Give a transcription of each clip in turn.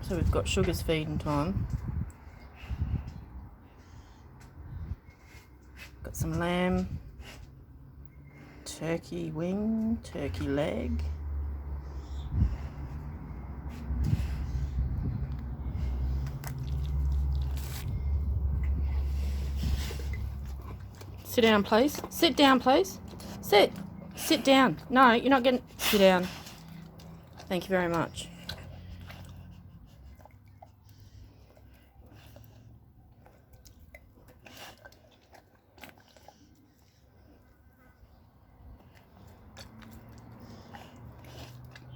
So we've got Sugar's feeding time. Got some lamb, turkey wing, turkey leg. Sit down, please. Sit down, please. Sit. Sit down. No, you're not getting... Sit down. Thank you very much.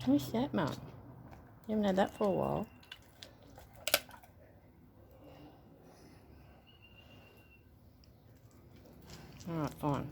Who's that, Mum? You haven't had that for a while. Alright, fine.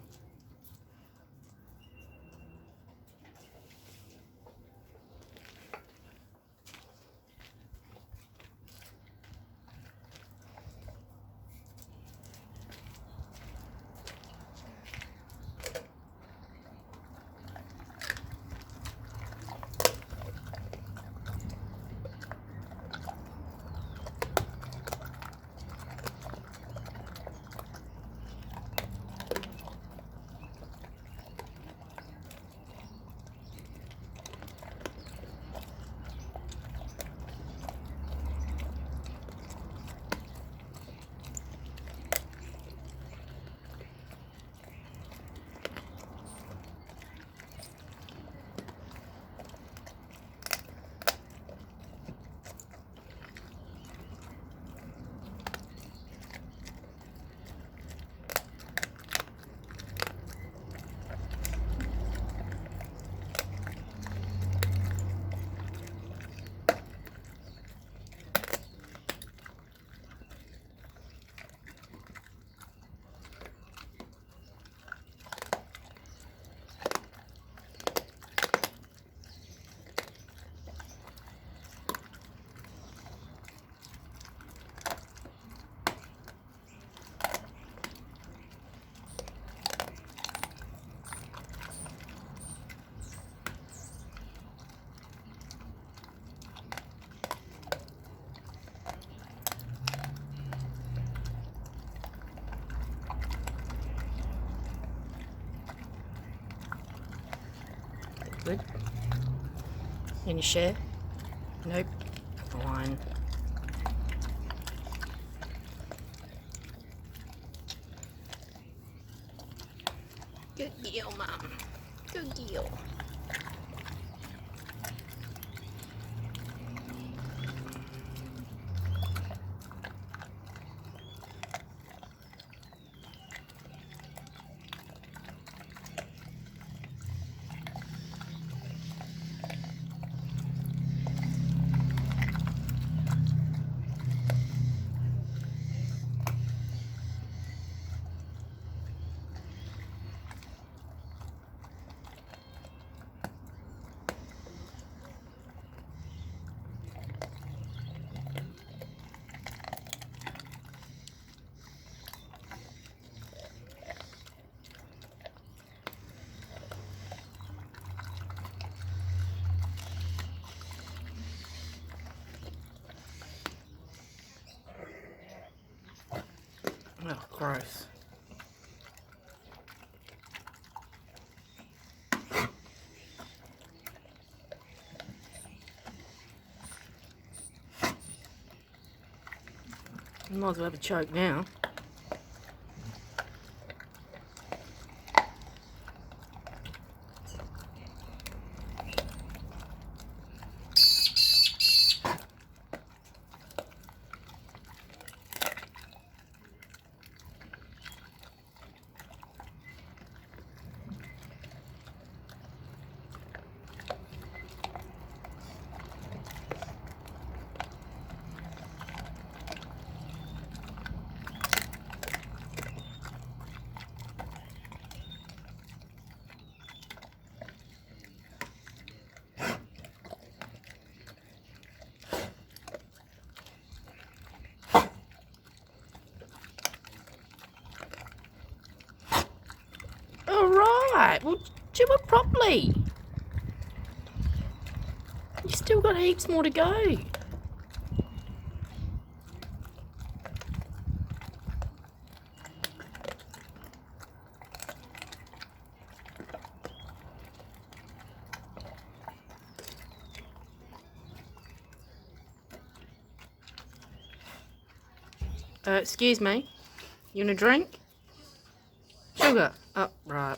Good. Any share? Nope. Fine. Good girl, Mum. Good girl. Oh, gross. You might as well have a choke now. Alright, well, chew it properly. You still got heaps more to go. Excuse me. You want a drink? Sugar? Oh, right.